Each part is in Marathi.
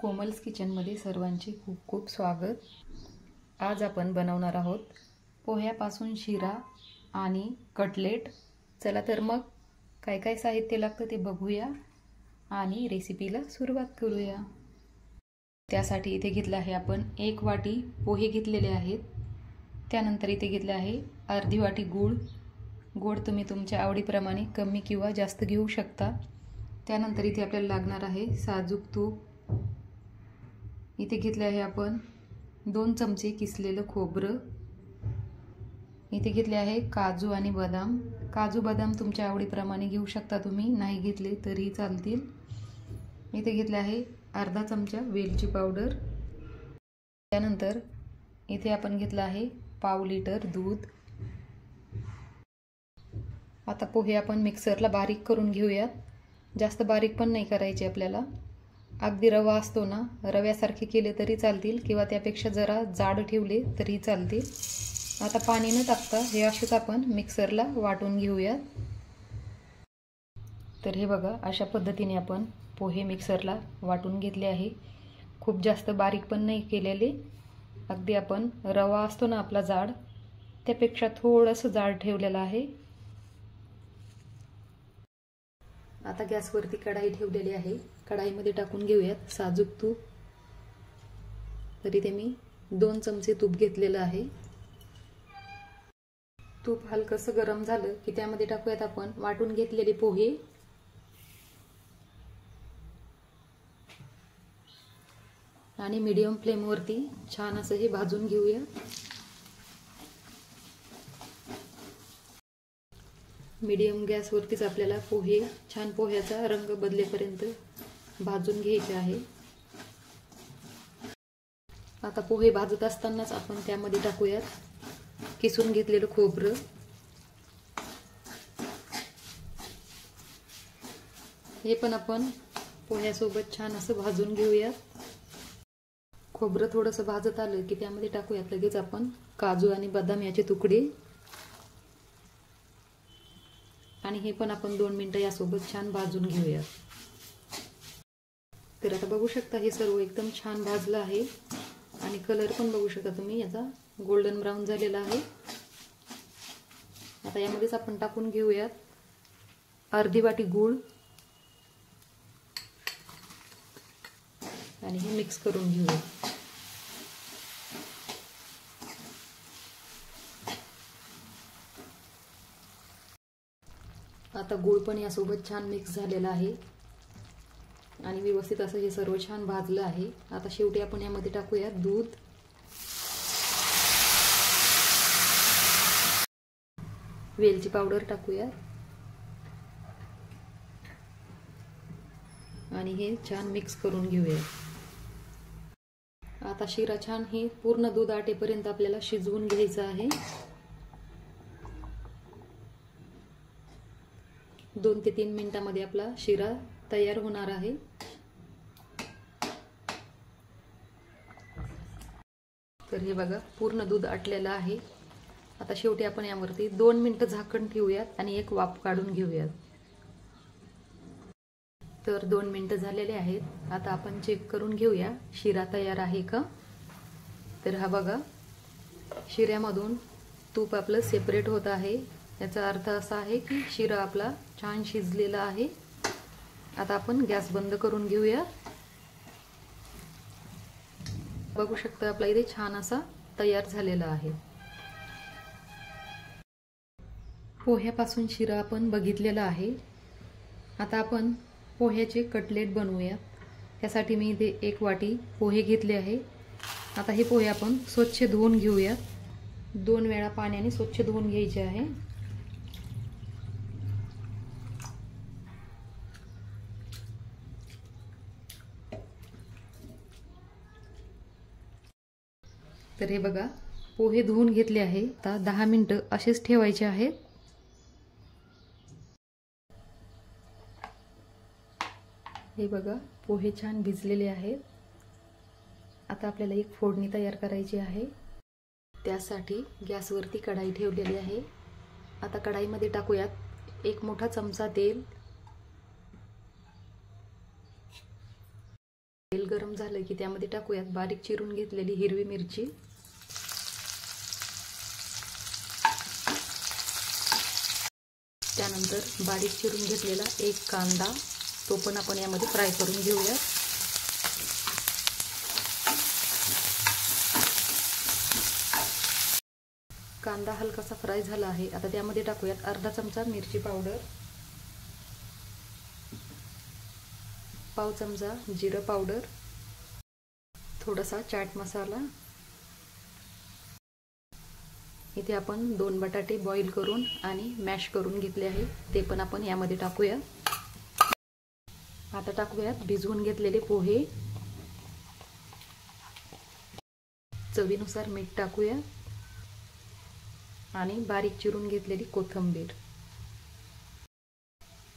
कोमल्स किचनमध्ये सर्वांचे खूप खूप स्वागत। आज आपण बनवणार आहोत पोह्यापासून शिरा आणि कटलेट। चला तर मग काय काय साहित्य लागतं ते बघूया आणि रेसिपीला सुरुवात करूया। त्यासाठी इथे घेतलं आहे आपण 1 वाटी पोहे घेतलेले आहेत। त्यानंतर इथे घेतले आहे अर्धी वाटी गूळ। गोड तुम्ही तुमच्या आवडीप्रमाणे कमी किंवा जास्त घेऊ शकता। त्यानंतर इथे आपल्याला लागणार आहे साजूक तूप। इथे घेतले आहे आपण 2 चमचे किसलेलं खोबरं। इथे घेतले आहे काजू आणि बदाम। काजू बदाम तुमच्या आवडीप्रमाणे घेऊ शकता तुम्ही, नाही घेतले तरी चालतील। इथे घेतले आहे अर्धा चमचा वेलची पावडर। त्यानंतर इथे आपण घेतला आहे पाव लिटर दूध। आता पोहे आपण मिक्सरला बारीक करून घेऊयात। जास्त बारीक पण नाही करायचे आपल्याला, अगदी रवा असतो ना, रव्यासारखे केले तरी चालतील किंवा त्यापेक्षा जरा जाड ठेवले तरी चालतील। आता पाणी न टाकता हे असेच आपण मिक्सरला वाटून घेऊयात। तर हे बघा, अशा पद्धतीने आपण पोहे मिक्सरला वाटून घेतले आहे। खूप जास्त बारीक पण नाही केलेले, अगदी आपण रवा असतो ना आपला जाड, त्यापेक्षा थोडंसं जाड ठेवलेलं आहे। आता गॅसवरती कढाई ठेवलेली आहे। कढाईमध्ये टाकून घेऊयात साजूक तूप। तरी ते मी 2 चमचे तूप घेतलेलं आहे। तूप हलकसं गरम झालं की त्यामध्ये टाकूयात आपण वाटून घेतलेले पोहे। आणि मीडियम फ्लेमवरती छान असं हे भाजून घेऊया। मीडियम गॅसवरतीच आपल्याला पोहे छान पोह्याचा रंग बदलेपर्यंत भाजून घ्यायचे आहे। आता पोहे भाजत असतानाच आपण त्यामध्ये टाकूयात किसून घेतलेलं खोबरं। हे पण आपण पोह्यासोबत छान असं भाजून घेऊयात। खोबरं थोडंसं भाजत आलं की त्यामध्ये टाकूयात लगेच आपण काजू आणि बदाम याचे तुकडे। आणि हे पण आपण 2 मिनिटं यासोबत छान भाजून घेऊया। तर आता बघू शकता हे सर्व एकदम छान भाजलं आहे आणि कलर पण बघू शकता तुम्ही याचा गोल्डन ब्राउन झालेला आहे। आता यामध्येच आपण टाकून घेऊयात अर्धी वाटी गूळ आणि हे मिक्स करून घेऊया। आता गूळ पण यासोबत छान मिक्स झालेला आहे आणि व्यवस्थित असं हे सर्व छान भाजलं आहे। आता शेवटी आपण यामध्ये टाकूया दूध। वेलची पावडर टाकूया आणि हे छान मिक्स करून घेऊया। आता शिरा छान हे पूर्ण दूध आटेपर्यंत आपल्याला शिजवून घ्यायचं आहे। 2 ते 3 मिनिटांमध्ये आपला शिरा तयार होणार आहे। तर हे बघा, पूर्ण दूध आटलेलं आहे। आता शेवटी आपण यावरती 2 मिनिटं झाकण ठेवूयात आणि एक वाफ काढून घेऊयात। तर 2 मिनिटं झालेले आहेत। आता आपण चेक करून घेऊया शिरा तयार आहे का। तर हा बघा, शिऱ्यामधून तूप आपलं सेपरेट होत आहे। याचा अर्थ असा आहे की शिरा आपला छान शिजलेला आहे। आता आपण गॅस बंद करून घेऊया। बघू शकता आपला इथे छान असा तयार झालेला आहे। पोह्यापासून शिरा आपण बघितलेला आहे। आता आपण पोह्याचे कटलेट बनवूया। त्यासाठी मी इथे 1 वाटी पोहे घेतले आहे। आता हे पोहे आपण स्वच्छ धुवून घेऊया। 2 वेळा पाण्याने स्वच्छ धुवून घ्यायचे आहे। तर हे बघा, पोहे धुवून घेतले आहे। आता 10 मिनिटं असेच ठेवायचे आहेत। हे बघा, पोहे छान भिजलेले आहेत। आता आपल्याला एक फोडणी तयार करायची आहे। त्यासाठी गॅसवरती कढाई ठेवलेली आहे। आता कढाईमध्ये टाकूयात 1 मोठा चमचा तेल। तेल गरम झालं की त्यामध्ये टाकूयात बारीक चिरून घेतलेली हिरवी मिरची, त्यानंतर बारीक चिरून घेतलेला एक कांदा, तो पण आपण यामध्ये फ्राय करून घेऊया। कांदा हलकासा फ्राय झाला आहे। आता त्यामध्ये टाकूयात अर्धा चमचा मिरची पावडर, पाव चमचा जिरं पावडर, थोडासा चाट मसाला। इथे आपण 2 बटाटे बॉईल करून आणि मॅश करून घेतले आहे, ते पण आपण यामध्ये टाकूया। आता टाकूयात भिजवून घेतलेले पोहे, चवीनुसार मीठ टाकूया आणि बारीक चिरून घेतलेली कोथिंबीर।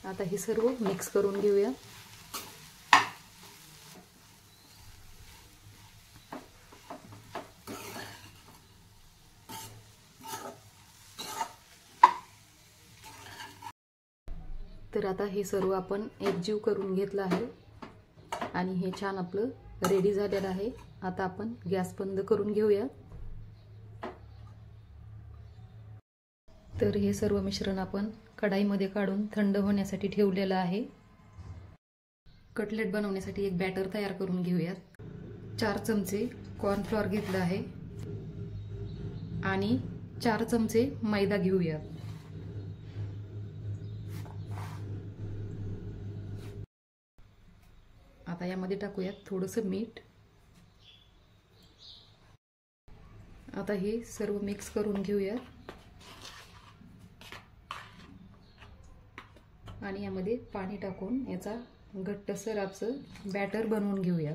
आता हे सर्व मिक्स करून घेऊया। तर आता हे सर्व आपण एकजीव करून घेतलं आहे आणि हे छान आपलं रेडी झालेलं आहे। आता आपण गॅस बंद करून घेऊया। तर हे सर्व मिश्रण आपण कढाईमध्ये काढून थंड होण्यासाठी ठेवलेलं आहे। कटलेट बनवण्यासाठी एक बॅटर तयार करून घेऊयात। 4 चमचे कॉर्नफ्लॉर घेतलं आहे आणि 4 चमचे मैदा घेऊयात। आता यामध्ये टाकूयात थोडंसं मीठ। आता हे सर्व मिक्स करून घेऊया आणि यामध्ये पाणी टाकून याचा घट्टसर असं बॅटर बनवून घेऊया।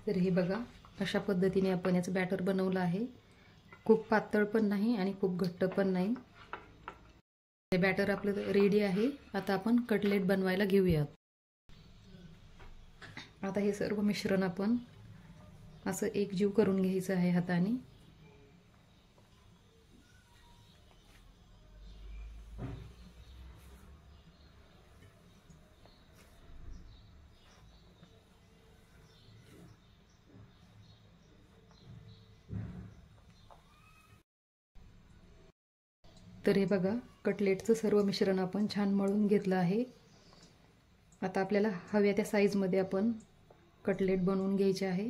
तर हे बघा, अशा पद्धतीने आपण याचं बॅटर बनवलं आहे। खूप पातळ पण नाही आणि खूप घट्ट पण नाही। हे बॅटर आपलं रेडी आहे। आता आपण कटलेट बनवायला घेऊयात। आता हे सर्व मिश्रण आपण असं एकजीव करून घ्यायचं आहे हाताने। तर हे बघा, कटलेटचं सर्व मिश्रण आपण छान मळून घेतलं आहे। आता आपल्याला हव्या त्या साईजमध्ये आपण कटलेट बनवून घ्यायचे आहे।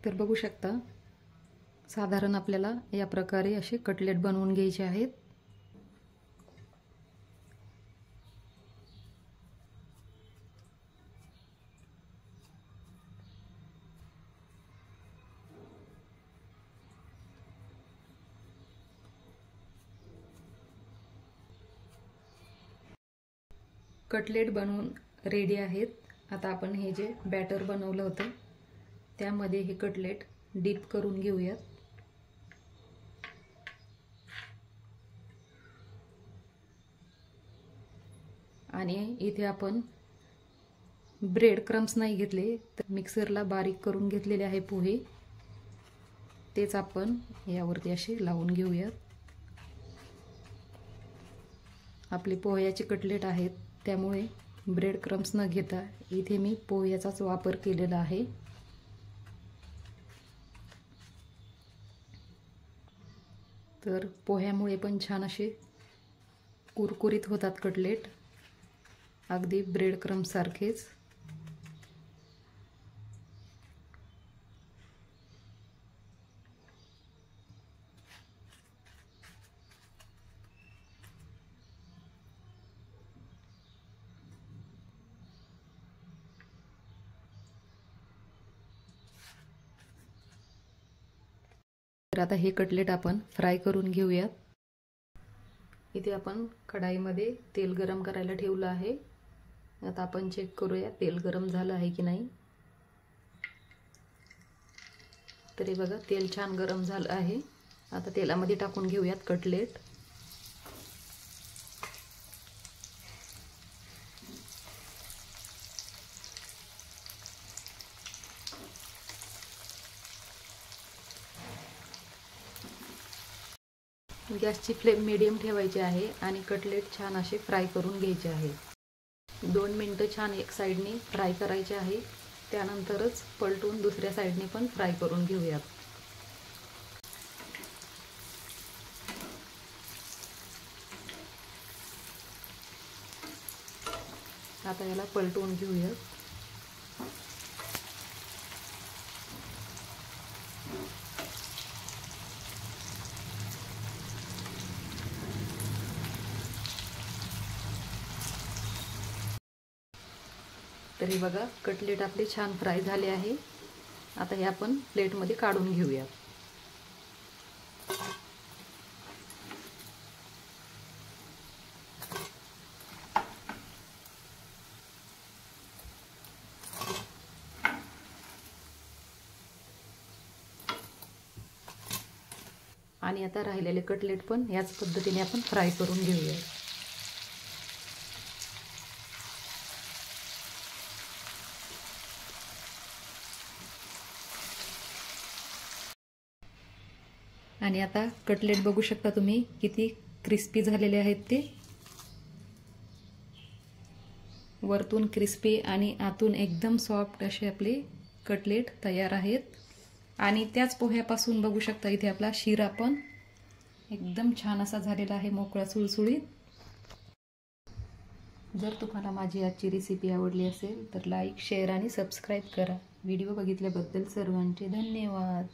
तर बघू शकता, साधारण आपल्याला या प्रकारे असे कटलेट बनवून घ्यायचे आहेत। कटलेट बनवून रेडी आहेत। आता आपण हे जे बॅटर बनवलं होतं त्यामध्ये हे कटलेट डीप करून घेऊयात। आणि इथे आपण ब्रेड क्रम्स नाही घेतले, तर मिक्सरला बारीक करून घेतलेले आहे पोहे, तेच आपण यावरती असे लावून घेऊयात। आपले पोह्याचे कटलेट आहेत, त्यामुळे ब्रेड क्रम्स न घेता इथे मी पोह्याचाच वापर केलेला आहे। तर पोह्यामुळे पण छान असे कुरकुरीत होतात कटलेट, अगदी ब्रेड क्रम्स सारखेच। तर आता हे कटलेट आपण फ्राय करून घेऊयात। इथे आपण कढाईमध्ये तेल गरम करायला ठेवलं आहे। आता आपण चेक करूया तेल गरम झालं आहे की नाही। तर हे बघा, तेल छान गरम झालं आहे। आता तेलामध्ये टाकून घेऊयात कटलेट। गॅसची फ्लेम मीडियम ठेवायची आहे आणि कटलेट छान असे फ्राय करून घ्यायचे आहे. 2 मिनटं छान एक साईडने फ्राय करायचे आहे. त्यानंतरच पलटून दुसऱ्या साईडने पण फ्राय करून घेऊयात. आता याला पलटवून घेऊयात. तरी बघा कटलेट आपले छान फ्राय झाले आहे. आता हे आपण प्लेटमध्ये काढून घेऊया. आणि आता राहिलेले कटलेट पण याच पद्धतीने आपण फ्राय करून घेऊया. आणि आता कटलेट बघू शकता तुम्ही किती क्रिस्पी झालेले आहेत ते. वरतून क्रिस्पी आणि आतून एकदम सॉफ्ट असे आपले कटलेट तयार आहेत. आणि त्याच पोह्यापासून बघू शकता इथे आपला शिरा पण एकदम छान असा झालेला आहे, मोकळा सुळसुळीत. जर तुम्हाला माझी आजची रेसिपी आवडली असेल तर लाईक, शेअर आणि सबस्क्राईब करा. व्हिडिओ बघितल्याबद्दल सर्वांचे धन्यवाद.